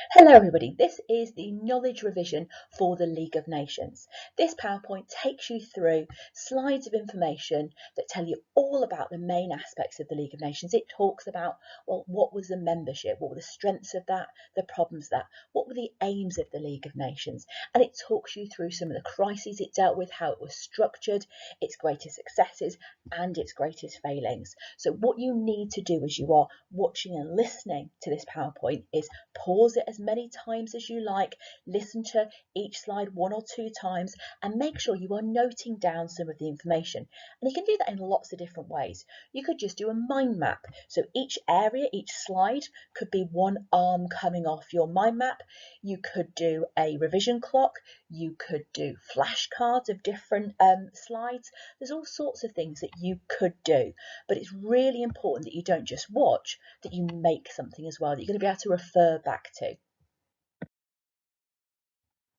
Hello everybody, this is the knowledge revision for the League of Nations. This PowerPoint takes you through slides of information that tell you all about the main aspects of the League of Nations. It talks about, well, what was the membership, what were the strengths of that, the problems of that, what were the aims of the League of Nations, and it talks you through some of the crises it dealt with, how it was structured, its greatest successes and its greatest failings. So what you need to do as you are watching and listening to this PowerPoint is pause it as many times as you like, listen to each slide 1 or 2 times, and make sure you are noting down some of the information. And you can do that in lots of different ways. You could just do a mind map. So each area, each slide could be one arm coming off your mind map. You could do a revision clock. You could do flashcards of different slides. There's all sorts of things that you could do, but it's really important that you don't just watch, that you make something as well that you're going to be able to refer back to.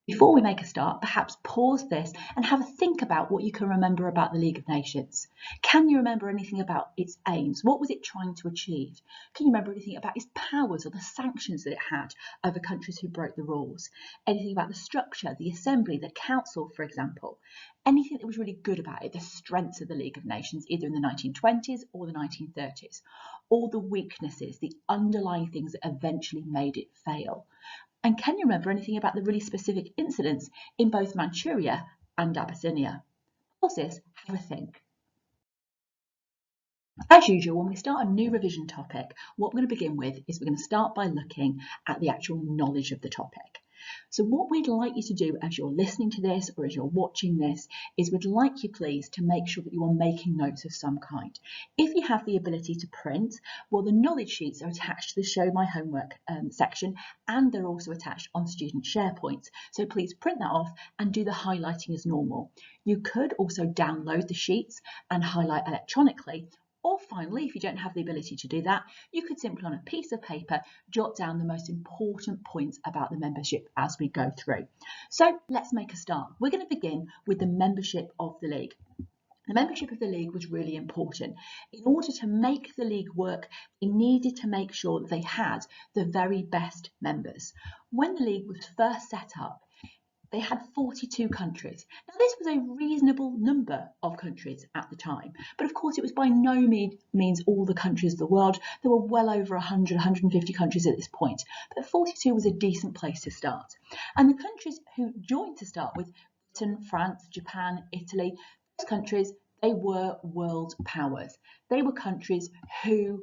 Before we make a start, perhaps pause this and have a think about what you can remember about the League of Nations. Can you remember anything about its aims? What was it trying to achieve? Can you remember anything about its powers or the sanctions that it had over countries who broke the rules? Anything about the structure, the assembly, the council, for example? Anything that was really good about it, the strengths of the League of Nations, either in the 1920s or the 1930s, or the weaknesses, the underlying things that eventually made it fail. And can you remember anything about the really specific incidents in both Manchuria and Abyssinia? Pause this, have a think. As usual, when we start a new revision topic, what we're going to begin with is we're going to start by looking at the actual knowledge of the topic. So what we'd like you to do as you're listening to this or as you're watching this is we'd like you please to make sure that you are making notes of some kind. If you have the ability to print, well, the knowledge sheets are attached to the Show My Homework section, and they're also attached on Student SharePoint. So please print that off and do the highlighting as normal. You could also download the sheets and highlight electronically. Or finally, if you don't have the ability to do that, you could simply on a piece of paper jot down the most important points about the membership as we go through. So let's make a start. We're going to begin with the membership of the League. The membership of the League was really important. In order to make the League work, they needed to make sure that they had the very best members. When the League was first set up, they had 42 countries. Now, this was a reasonable number of countries at the time, but of course it was by no means all the countries of the world. There were well over 100, 150 countries at this point, but 42 was a decent place to start. And the countries who joined to start with, Britain, France, Japan, Italy, those countries, they were world powers. They were countries who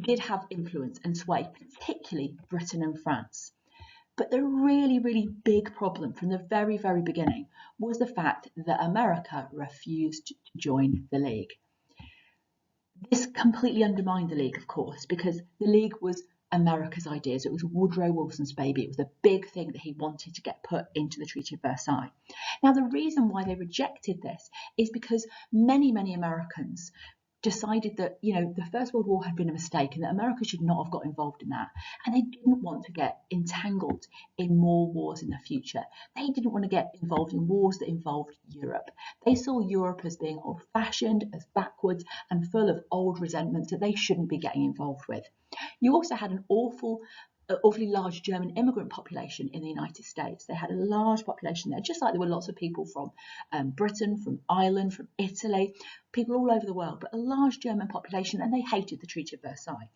did have influence and sway, particularly Britain and France. But the really, really big problem from the very, very beginning was the fact that America refused to join the League. This completely undermined the League, of course, because the League was America's ideas. It was Woodrow Wilson's baby. It was the big thing that he wanted to get put into the Treaty of Versailles. Now, the reason why they rejected this is because many, many Americans decided that, the First World War had been a mistake and that America should not have got involved in that. And they didn't want to get entangled in more wars in the future. They didn't want to get involved in wars that involved Europe. They saw Europe as being old-fashioned, as backwards, and full of old resentments that they shouldn't be getting involved with. You also had an awfully large German immigrant population in the United States. They had a large population there, just like there were lots of people from Britain, from Ireland, from Italy, people all over the world, but a large German population, and they hated the Treaty of Versailles.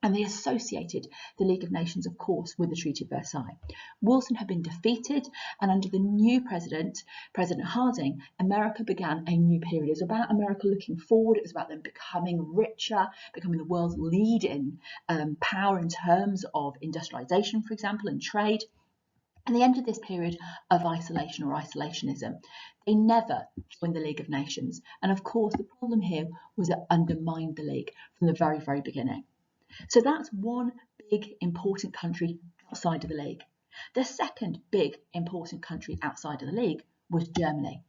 And they associated the League of Nations, of course, with the Treaty of Versailles. Wilson had been defeated, and under the new President Harding, America began a new period. It was about America looking forward. It was about them becoming richer, becoming the world's leading power in terms of industrialization, for example, and trade. And they entered this period of isolation or isolationism. They never joined the League of Nations. And of course, the problem here was it undermined the League from the very, very beginning. So that's one big important country outside of the League. The second big important country outside of the League was Germany.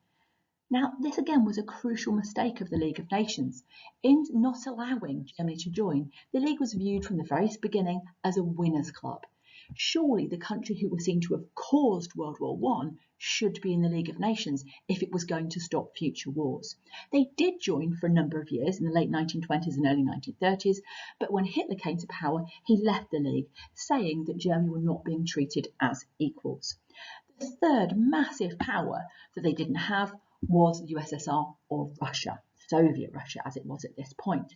Now, this again was a crucial mistake of the League of Nations. In not allowing Germany to join, the League was viewed from the very beginning as a winners' club. Surely the country who was seen to have caused World War I should be in the League of Nations if it was going to stop future wars. They did join for a number of years in the late 1920s and early 1930s, but when Hitler came to power, he left the League, saying that Germany were not being treated as equals. The third massive power that they didn't have was the USSR, or Russia, Soviet Russia as it was at this point.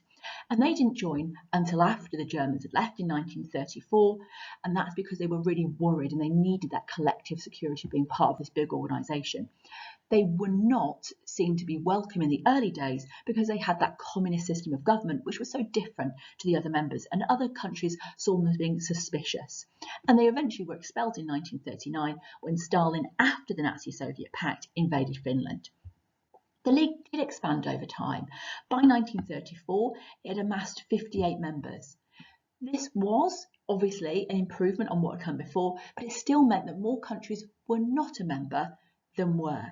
And they didn't join until after the Germans had left in 1934, and that's because they were really worried and they needed that collective security of being part of this big organisation. They were not seen to be welcome in the early days because they had that communist system of government which was so different to the other members, and other countries saw them as being suspicious. And they eventually were expelled in 1939 when Stalin, after the Nazi-Soviet pact, invaded Finland. The League did expand over time. By 1934, it had amassed 58 members. This was obviously an improvement on what had come before, but it still meant that more countries were not a member than were.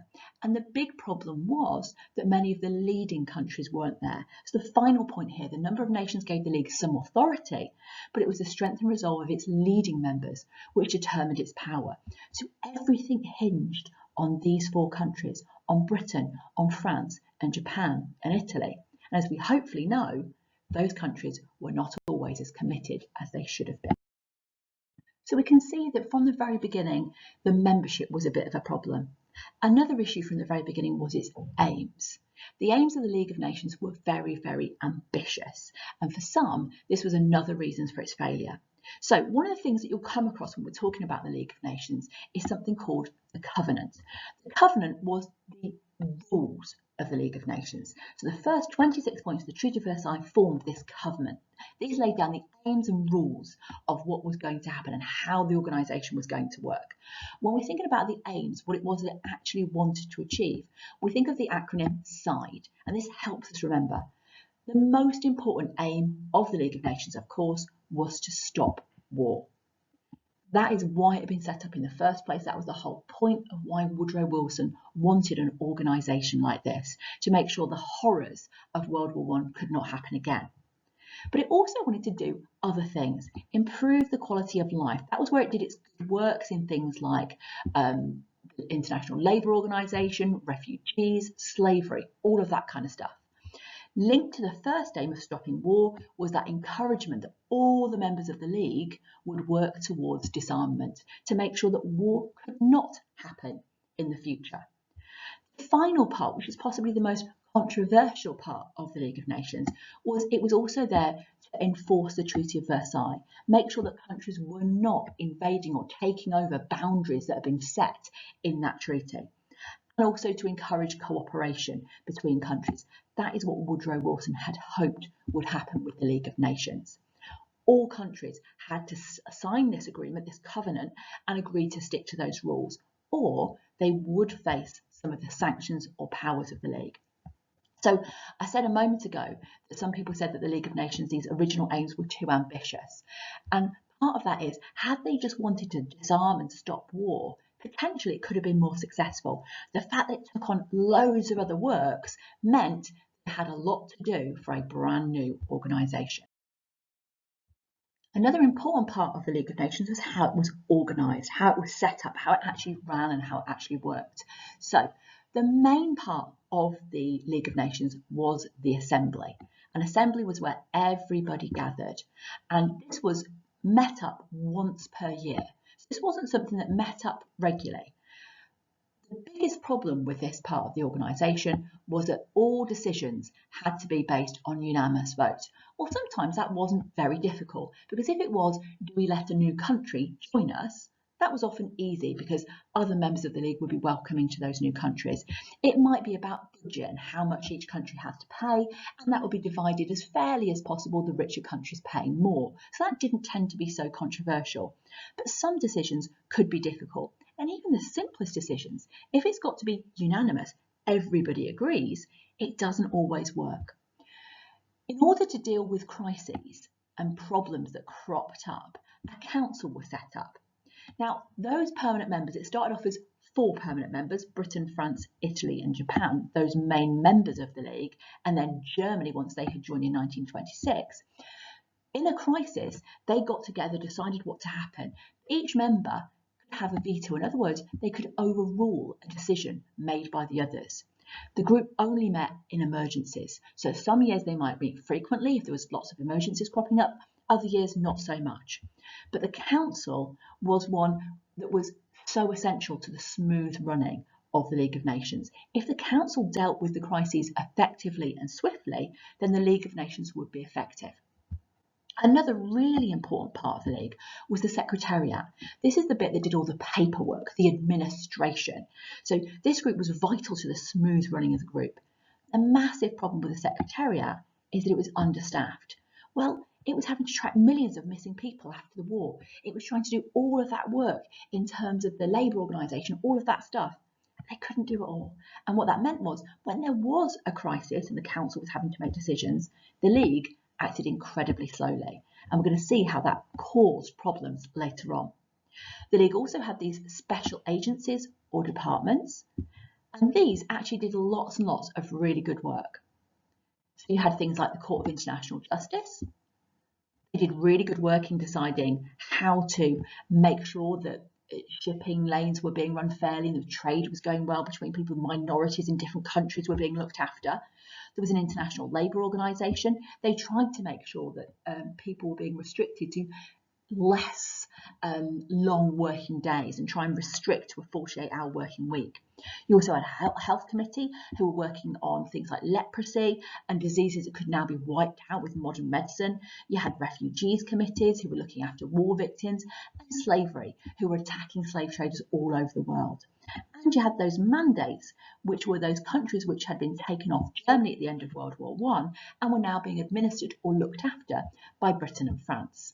And the big problem was that many of the leading countries weren't there. So the final point here, the number of nations gave the League some authority, but it was the strength and resolve of its leading members which determined its power. So everything hinged on these four countries, on Britain, on France, and Japan, and Italy. And as we hopefully know, those countries were not always as committed as they should have been. So we can see that from the very beginning, the membership was a bit of a problem. Another issue from the very beginning was its aims. The aims of the League of Nations were very, very ambitious, and for some, this was another reason for its failure. So one of the things that you'll come across when we're talking about the League of Nations is something called the Covenant. The Covenant was the rules of the League of Nations. So the first 26 points of the Treaty of Versailles formed this covenant. These laid down the aims and rules of what was going to happen and how the organisation was going to work. When we're thinking about the aims, what it was that it actually wanted to achieve, we think of the acronym SIDE, and this helps us remember. The most important aim of the League of Nations, of course, was to stop war. That is why it had been set up in the first place. That was the whole point of why Woodrow Wilson wanted an organisation like this, to make sure the horrors of World War I could not happen again. But it also wanted to do other things, improve the quality of life. That was where it did its good works in things like the International Labour Organization, refugees, slavery, all of that kind of stuff. Linked to the first aim of stopping war was that encouragement that all the members of the League would work towards disarmament to make sure that war could not happen in the future. The final part, which is possibly the most controversial part of the League of Nations, was it was also there to enforce the Treaty of Versailles, make sure that countries were not invading or taking over boundaries that had been set in that treaty, and also to encourage cooperation between countries. That is what Woodrow Wilson had hoped would happen with the League of Nations. All countries had to sign this agreement, this covenant, and agree to stick to those rules, or they would face some of the sanctions or powers of the League. So I said a moment ago that some people said that the League of Nations, these original aims were too ambitious. And part of that is, had they just wanted to disarm and stop war, potentially it could have been more successful. The fact that it took on loads of other works meant it had a lot to do for a brand new organisation. Another important part of the League of Nations was how it was organised, how it was set up, how it actually ran and how it actually worked. So the main part of the League of Nations was the Assembly. An assembly was where everybody gathered, and this was met up once per year. So this wasn't something that met up regularly. The biggest problem with this part of the organisation was that all decisions had to be based on unanimous vote. Well, sometimes that wasn't very difficult, because if it was, do we let a new country join us? That was often easy because other members of the League would be welcoming to those new countries. It might be about budget and how much each country has to pay, and that would be divided as fairly as possible, the richer countries paying more. So that didn't tend to be so controversial. But some decisions could be difficult. And even the simplest decisions, if it's got to be unanimous, everybody agrees, it doesn't always work. In order to deal with crises and problems that cropped up, a council was set up. Now, those permanent members, it started off as 4 permanent members, Britain, France, Italy and Japan, those main members of the League, and then Germany once they had joined in 1926. In a crisis, they got together, decided what to happen. Each member could have a veto. In other words, they could overrule a decision made by the others. The group only met in emergencies. So some years they might meet frequently if there was lots of emergencies cropping up, other years not so much. But the council was one that was so essential to the smooth running of the League of Nations. If the council dealt with the crises effectively and swiftly, then the League of Nations would be effective. Another really important part of the League was the Secretariat. This is the bit that did all the paperwork, the administration. So this group was vital to the smooth running of the group. A massive problem with the Secretariat is that it was understaffed. Well, it was having to track millions of missing people after the war. It was trying to do all of that work in terms of the labour organisation, all of that stuff. They couldn't do it all. And what that meant was, when there was a crisis and the council was having to make decisions, the League acted incredibly slowly. And we're going to see how that caused problems later on. The League also had these special agencies or departments, and these actually did lots and lots of really good work. So you had things like the Court of International Justice. They did really good work in deciding how to make sure that shipping lanes were being run fairly and the trade was going well between people, minorities in different countries were being looked after. There was an international labour organisation. They tried to make sure that people were being restricted to less long working days and try and restrict to a 48-hour working week. You also had a health committee who were working on things like leprosy and diseases that could now be wiped out with modern medicine. You had refugees committees who were looking after war victims, and slavery, who were attacking slave traders all over the world. And you had those mandates, which were those countries which had been taken off Germany at the end of World War I and were now being administered or looked after by Britain and France.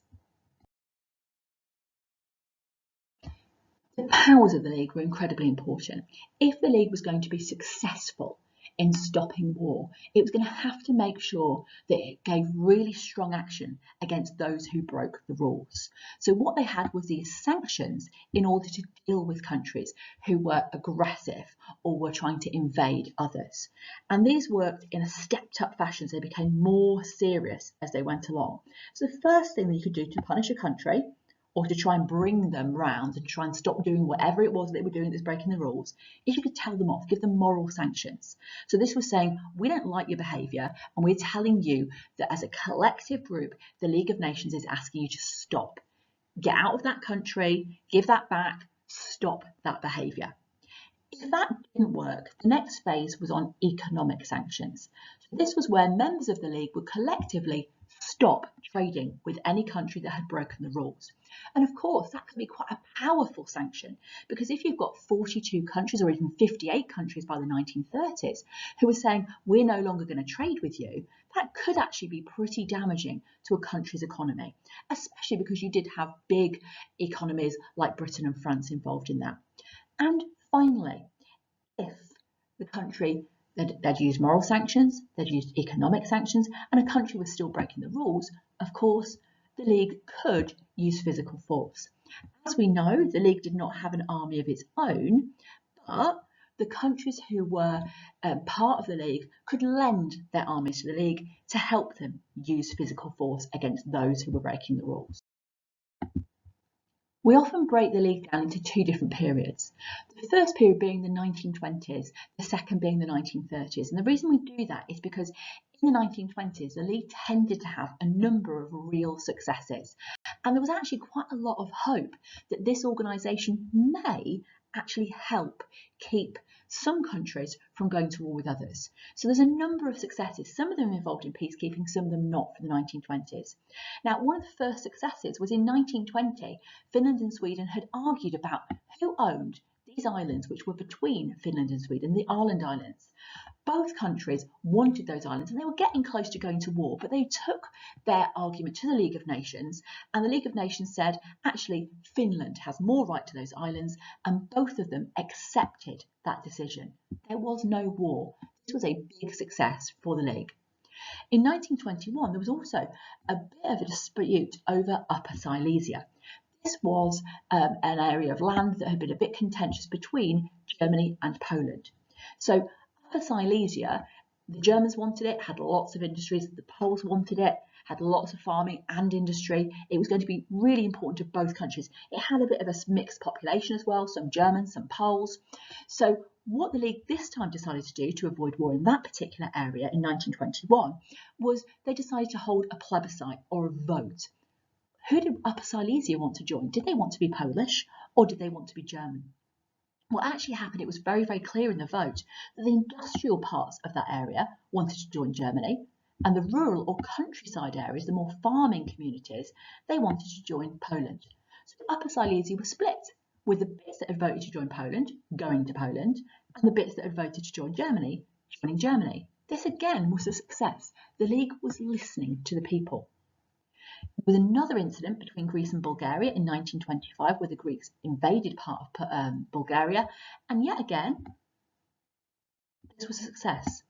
The powers of the League were incredibly important. If the League was going to be successful in stopping war, it was going to have to make sure that it gave really strong action against those who broke the rules. So what they had was these sanctions in order to deal with countries who were aggressive or were trying to invade others. And these worked in a stepped up fashion, so they became more serious as they went along. So the first thing that you could do to punish a country or to try and bring them round and try and stop doing whatever it was they were doing that was breaking the rules, if you could tell them off, give them moral sanctions. So this was saying, we don't like your behaviour and we're telling you that as a collective group, the League of Nations is asking you to stop. Get out of that country, give that back, stop that behaviour. If that didn't work, the next phase was on economic sanctions. So this was where members of the League would collectively stop trading with any country that had broken the rules. And of course, that can be quite a powerful sanction, because if you've got 42 countries or even 58 countries by the 1930s who are saying, we're no longer going to trade with you, that could actually be pretty damaging to a country's economy, especially because you did have big economies like Britain and France involved in that. And finally, if the country they'd used moral sanctions, they'd used economic sanctions, and a country was still breaking the rules, of course, the League could use physical force. As we know, the League did not have an army of its own, but the countries who were part of the League could lend their armies to the League to help them use physical force against those who were breaking the rules. We often break the League down into two different periods. The first period being the 1920s, the second being the 1930s. And the reason we do that is because in the 1920s, the League tended to have a number of real successes. And there was actually quite a lot of hope that this organisation may actually help keep some countries from going to war with others. So there's a number of successes, some of them involved in peacekeeping, some of them not, for the 1920s. Now, one of the first successes was in 1920, Finland and Sweden had argued about who owned these islands, which were between Finland and Sweden, the Åland Islands. Both countries wanted those islands and they were getting close to going to war, but they took their argument to the League of Nations, and the League of Nations said, actually, Finland has more right to those islands, and both of them accepted that decision. There was no war. This was a big success for the League. In 1921, there was also a bit of a dispute over Upper Silesia. This was an area of land that had been a bit contentious between Germany and Poland. So Upper Silesia, the Germans wanted it, had lots of industries, the Poles wanted it, had lots of farming and industry. It was going to be really important to both countries. It had a bit of a mixed population as well, some Germans, some Poles. So what the League this time decided to do to avoid war in that particular area in 1921 was they decided to hold a plebiscite or a vote. Who did Upper Silesia want to join? Did they want to be Polish or did they want to be German? What actually happened, it was very, very clear in the vote that the industrial parts of that area wanted to join Germany, and the rural or countryside areas, the more farming communities, they wanted to join Poland. So Upper Silesia was split, with the bits that had voted to join Poland going to Poland, and the bits that had voted to join Germany joining Germany. This again was a success. The League was listening to the people. There was another incident between Greece and Bulgaria in 1925 where the Greeks invaded part of Bulgaria, and yet again, this was a success.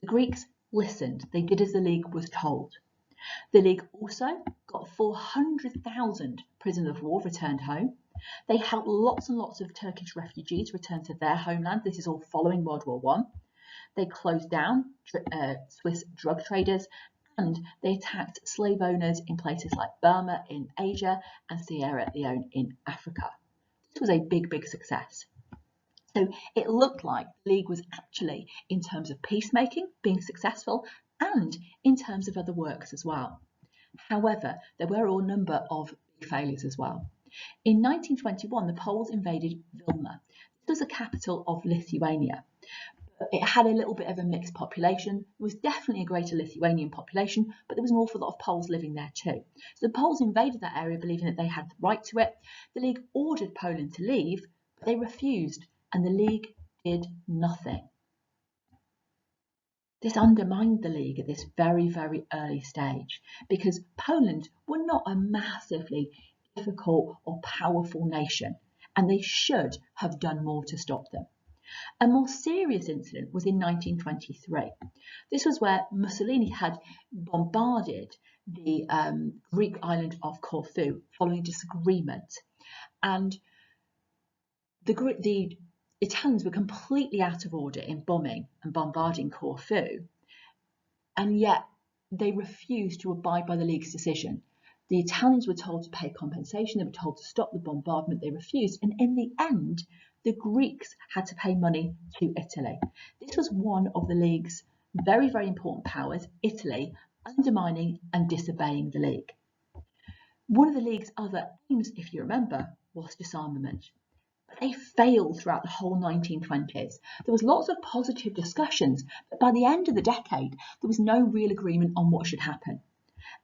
The Greeks listened. They did as the League was told. The League also got 400,000 prisoners of war returned home. They helped lots and lots of Turkish refugees return to their homeland. This is all following World War I. They closed down Swiss drug traders, and they attacked slave owners in places like Burma in Asia and Sierra Leone in Africa. This was a big, big success. So it looked like the League was actually, in terms of peacemaking, being successful, and in terms of other works as well. However, there were a number of big failures as well. In 1921, the Poles invaded Vilna. This was the capital of Lithuania. It had a little bit of a mixed population. There was definitely a greater Lithuanian population, but there was an awful lot of Poles living there too. So the Poles invaded that area believing that they had the right to it. The League ordered Poland to leave, but they refused, and the League did nothing. This undermined the League at this very, very early stage because Poland were not a massively difficult or powerful nation, and they should have done more to stop them. A more serious incident was in 1923. This was where Mussolini had bombarded the Greek island of Corfu following a disagreement, and the Italians were completely out of order in bombing and bombarding Corfu, and yet they refused to abide by the League's decision. The Italians were told to pay compensation, they were told to stop the bombardment, they refused, and in the end, the Greeks had to pay money to Italy. This was one of the League's very, very important powers, Italy, undermining and disobeying the League. One of the League's other aims, if you remember, was disarmament. But they failed throughout the whole 1920s. There was lots of positive discussions, but by the end of the decade, there was no real agreement on what should happen.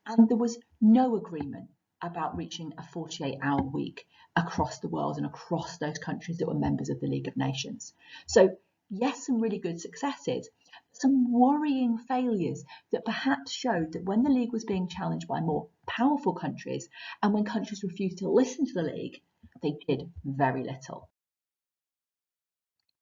And there was no agreement about reaching a 48-hour week across the world and across those countries that were members of the League of Nations. So yes, some really good successes, some worrying failures that perhaps showed that when the League was being challenged by more powerful countries and when countries refused to listen to the League, they did very little.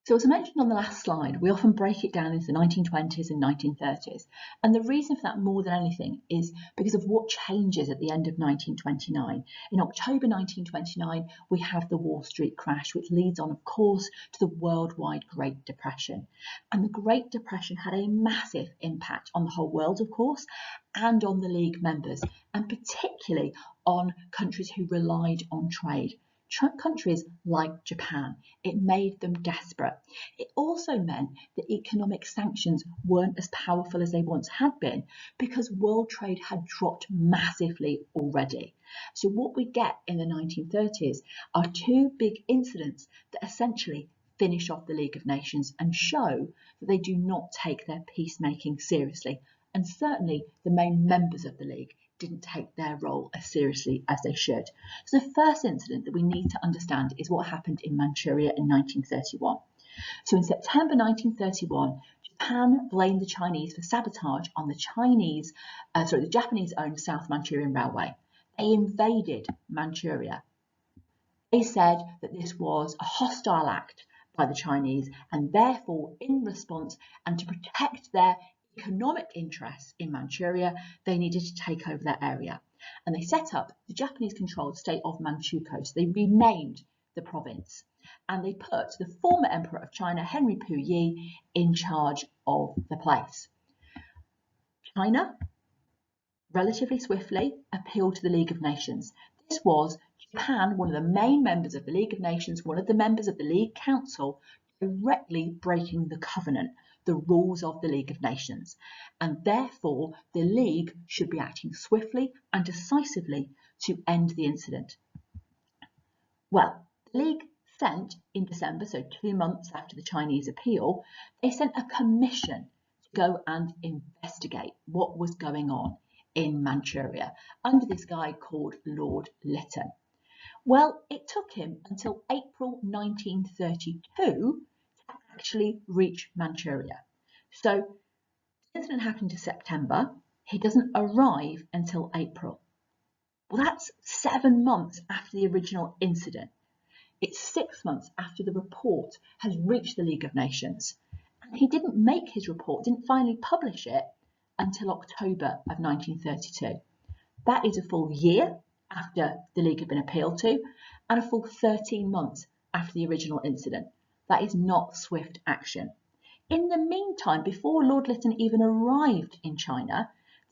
So as I mentioned on the last slide, we often break it down into the 1920s and 1930s. And the reason for that more than anything is because of what changes at the end of 1929. In October 1929, we have the Wall Street crash, which leads on, of course, to the worldwide Great Depression. And the Great Depression had a massive impact on the whole world, of course, and on the League members, and particularly on countries who relied on trade. Countries like Japan, it made them desperate. It also meant that economic sanctions weren't as powerful as they once had been because world trade had dropped massively already. So what we get in the 1930s are two big incidents that essentially finish off the League of Nations and show that they do not take their peacemaking seriously, and certainly the main members of the League didn't take their role as seriously as they should. So the first incident that we need to understand is what happened in Manchuria in 1931. So in September 1931, Japan blamed the Chinese for sabotage on the Japanese-owned South Manchurian Railway. They invaded Manchuria. They said that this was a hostile act by the Chinese, and therefore, in response and to protect their economic interests in Manchuria, they needed to take over that area. And they set up the Japanese-controlled state of Manchukuo. So they renamed the province. And they put the former emperor of China, Henry Puyi, in charge of the place. China relatively swiftly appealed to the League of Nations. This was Japan, one of the main members of the League of Nations, one of the members of the League Council, directly breaking the covenant, the rules of the League of Nations. And therefore, the League should be acting swiftly and decisively to end the incident. Well, the League sent in December, so 2 months after the Chinese appeal, they sent a commission to go and investigate what was going on in Manchuria under this guy called Lord Lytton. Well, it took him until April 1932 to actually reach Manchuria. So the incident happened in September. He doesn't arrive until April. Well, that's 7 months after the original incident. It's 6 months after the report has reached the League of Nations. And he didn't make his report, didn't finally publish it until October of 1932. That is a full year after the League had been appealed to and a full 13 months after the original incident. That is not swift action. In the meantime, before Lord Lytton even arrived in China,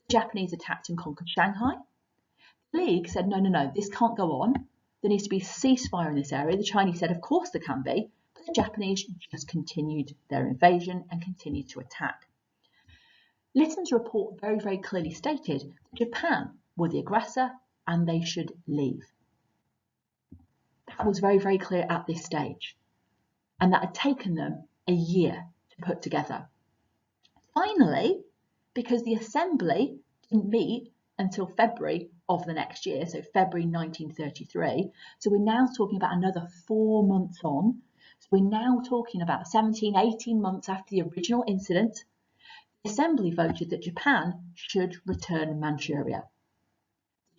the Japanese attacked and conquered Shanghai. The League said, no, this can't go on. There needs to be a ceasefire in this area. The Chinese said, of course there can be, but the Japanese just continued their invasion and continued to attack. Lytton's report very, very clearly stated that Japan were the aggressor and they should leave. That was very, very clear at this stage. And that had taken them a year to put together. Finally, because the Assembly didn't meet until February of the next year, so February 1933, so we're now talking about another 4 months on. So we're now talking about 17, 18 months after the original incident. The Assembly voted that Japan should return Manchuria.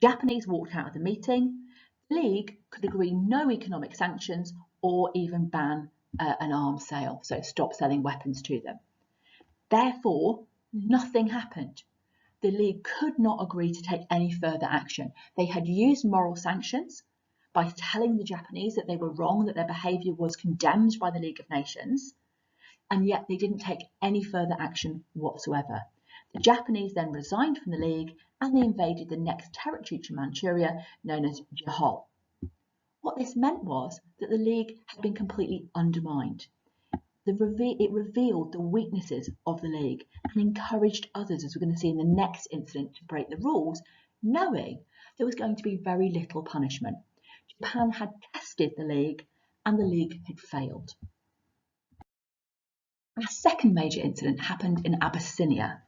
The Japanese walked out of the meeting. The League could agree no economic sanctions or even ban an arms sale, so stop selling weapons to them. Therefore, nothing happened. The League could not agree to take any further action. They had used moral sanctions by telling the Japanese that they were wrong, that their behaviour was condemned by the League of Nations, and yet they didn't take any further action whatsoever. The Japanese then resigned from the League and they invaded the next territory to Manchuria, known as Johor. What this meant was that the League had been completely undermined. It revealed the weaknesses of the League and encouraged others, as we're going to see in the next incident, to break the rules, knowing there was going to be very little punishment. Japan had tested the League and the League had failed. Our second major incident happened in Abyssinia.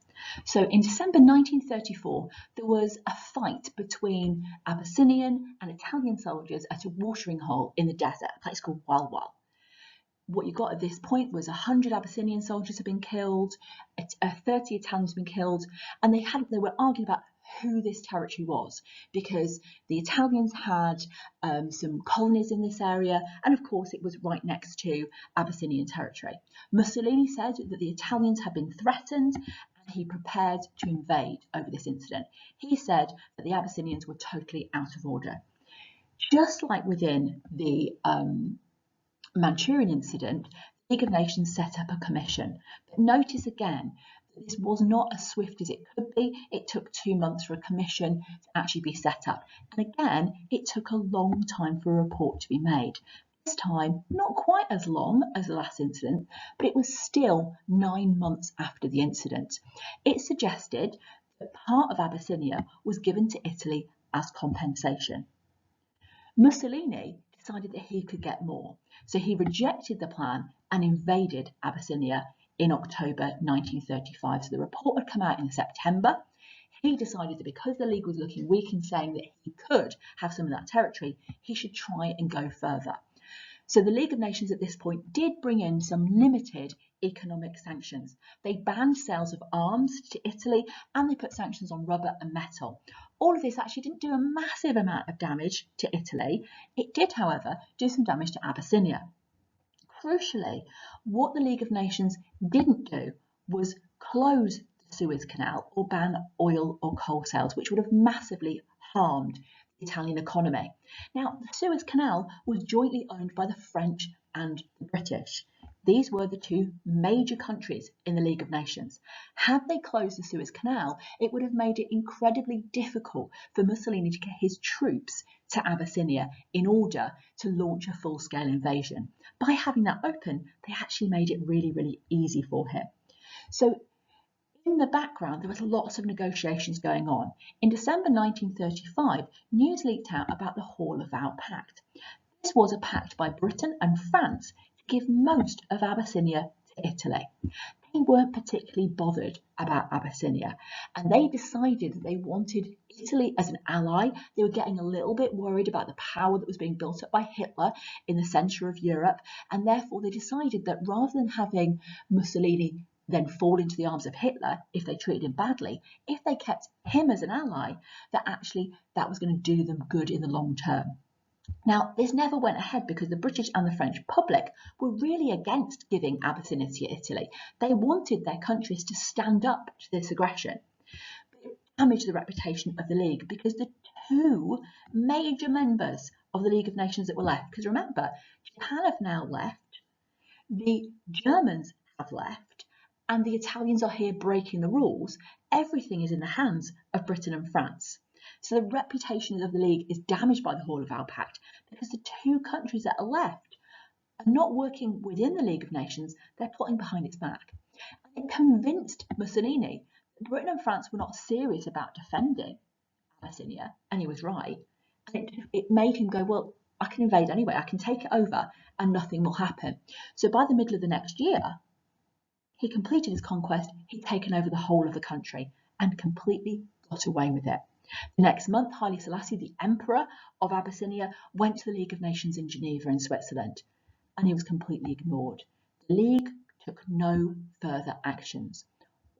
So in December 1934, there was a fight between Abyssinian and Italian soldiers at a watering hole in the desert, a place called Walwal. What you got at this point was 100 Abyssinian soldiers had been killed, 30 Italians had been killed, and they were arguing about who this territory was, because the Italians had some colonies in this area, and of course it was right next to Abyssinian territory. Mussolini said that the Italians had been threatened and he prepared to invade over this incident. He said that the Abyssinians were totally out of order. Just like within the Manchurian incident, the League of Nations set up a commission. But notice again, this was not as swift as it could be. It took 2 months for a commission to actually be set up. And again, it took a long time for a report to be made. This time, not quite as long as the last incident, but it was still 9 months after the incident. It suggested that part of Abyssinia was given to Italy as compensation. Mussolini decided that he could get more, so he rejected the plan and invaded Abyssinia in October 1935. So the report had come out in September. He decided that because the League was looking weak and saying that he could have some of that territory, he should try and go further. So the League of Nations at this point did bring in some limited economic sanctions. They banned sales of arms to Italy and they put sanctions on rubber and metal. All of this actually didn't do a massive amount of damage to Italy. It did, however, do some damage to Abyssinia. Crucially, what the League of Nations didn't do was close the Suez Canal or ban oil or coal sales, which would have massively harmed the Italian economy. Now, the Suez Canal was jointly owned by the French and the British. These were the two major countries in the League of Nations. Had they closed the Suez Canal, it would have made it incredibly difficult for Mussolini to get his troops to Abyssinia in order to launch a full-scale invasion. By having that open, they actually made it really, really easy for him. So in the background, there was lots of negotiations going on. In December 1935, news leaked out about the Hall-of-Vow Pact. This was a pact by Britain and France to give most of Abyssinia to Italy. They weren't particularly bothered about Abyssinia, and they decided that they wanted Italy as an ally. They were getting a little bit worried about the power that was being built up by Hitler in the centre of Europe, and therefore they decided that rather than having Mussolini then fall into the arms of Hitler if they treated him badly, if they kept him as an ally, that actually that was going to do them good in the long term. Now, this never went ahead because the British and the French public were really against giving Abyssinia to Italy. They wanted their countries to stand up to this aggression. But it damaged the reputation of the League because the two major members of the League of Nations that were left, because remember, Japan have now left, the Germans have left, and the Italians are here breaking the rules. Everything is in the hands of Britain and France. So the reputation of the League is damaged by the Hall-of-Vow Pact because the two countries that are left are not working within the League of Nations, they're plotting behind its back. And it convinced Mussolini that Britain and France were not serious about defending Abyssinia, and he was right. And it made him go, well, I can invade anyway, I can take it over and nothing will happen. So by the middle of the next year, he completed his conquest, he'd taken over the whole of the country and completely got away with it. The next month, Haile Selassie, the Emperor of Abyssinia, went to the League of Nations in Geneva in Switzerland, and he was completely ignored. The League took no further actions.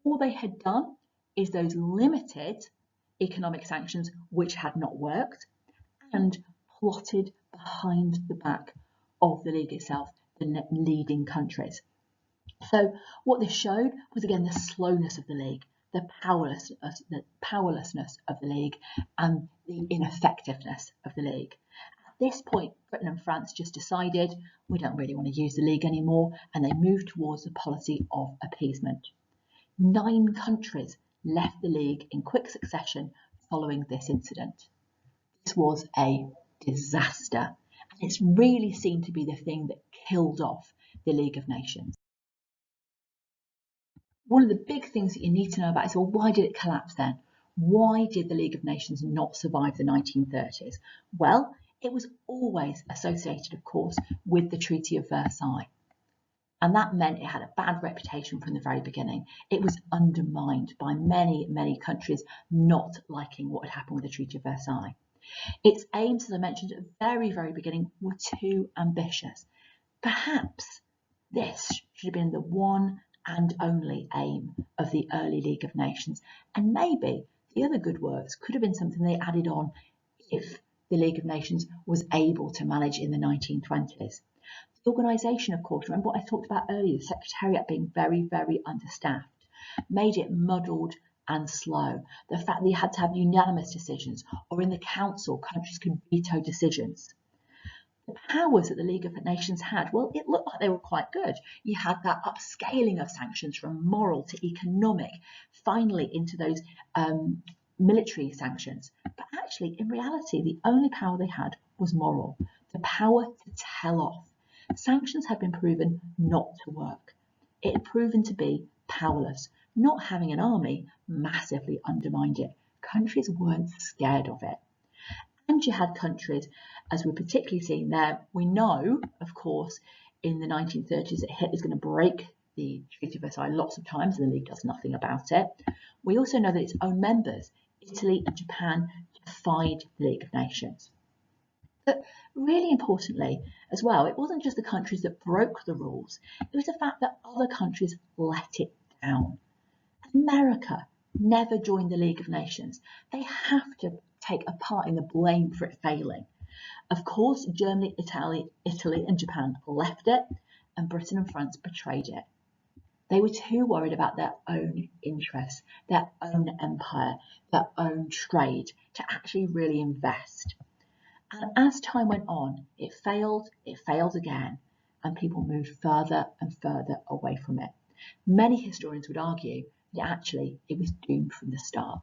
All they had done is those limited economic sanctions which had not worked and plotted behind the back of the League itself, the leading countries. So what this showed was again the slowness of the League, the powerlessness of the League, and the ineffectiveness of the League. At this point, Britain and France just decided we don't really want to use the League anymore, and they moved towards a policy of appeasement. 9 countries left the League in quick succession following this incident. This was a disaster, and it's really seen to be the thing that killed off the League of Nations. One of the big things that you need to know about is, well, why did it collapse then? Why did the League of Nations not survive the 1930s? Well, it was always associated, of course, with the Treaty of Versailles. And that meant it had a bad reputation from the very beginning. It was undermined by many, many countries not liking what had happened with the Treaty of Versailles. Its aims, as I mentioned at the very, very beginning, were too ambitious. Perhaps this should have been the one and only aim of the early League of Nations. And maybe the other good works could have been something they added on if the League of Nations was able to manage in the 1920s. The organisation, of course, remember what I talked about earlier, the Secretariat being very, very understaffed, made it muddled and slow. The fact that you had to have unanimous decisions, or in the Council, countries could veto decisions. The powers that the League of Nations had, well, it looked like they were quite good. You had that upscaling of sanctions from moral to economic, finally into those military sanctions. But actually, in reality, the only power they had was moral, the power to tell off. Sanctions had been proven not to work. It had proven to be powerless. Not having an army massively undermined it. Countries weren't scared of it. And you had countries, as we're particularly seeing there, we know, of course, in the 1930s that Hitler's going to break the Treaty of Versailles lots of times, and the League does nothing about it. We also know that its own members, Italy and Japan, defied the League of Nations. But really importantly as well, it wasn't just the countries that broke the rules, it was the fact that other countries let it down. America never joined the League of Nations. They have to take a part in the blame for it failing. Of course, Germany, Italy and Japan left it, and Britain and France betrayed it. They were too worried about their own interests, their own empire, their own trade, to actually really invest. And as time went on, it failed again, and people moved further and further away from it. Many historians would argue that actually it was doomed from the start.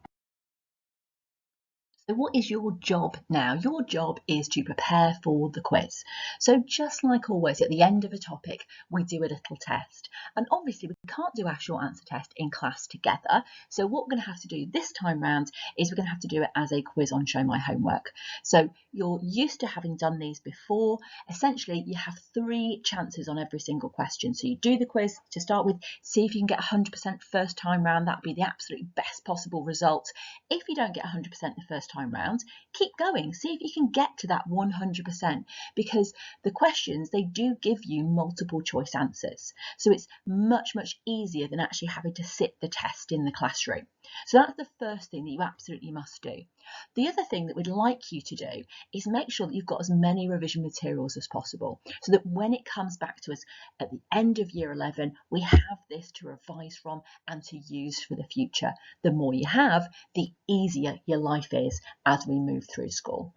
So what is your job now? Your job is to prepare for the quiz. So just like always, at the end of a topic, we do a little test. And obviously we can't do our short answer test in class together. So what we're going to have to do this time round is we're going to have to do it as a quiz on Show My Homework. So you're used to having done these before. Essentially, you have 3 chances on every single question. So you do the quiz to start with, see if you can get 100% first time round. That'd be the absolute best possible result. If you don't get 100% the first time round, keep going, see if you can get to that 100%, because the questions, they do give you multiple choice answers, so it's much easier than actually having to sit the test in the classroom. So that's the first thing that you absolutely must do. The other thing that we'd like you to do is make sure that you've got as many revision materials as possible, so that when it comes back to us at the end of year 11, we have this to revise from and to use for the future. The more you have, the easier your life is as we move through school.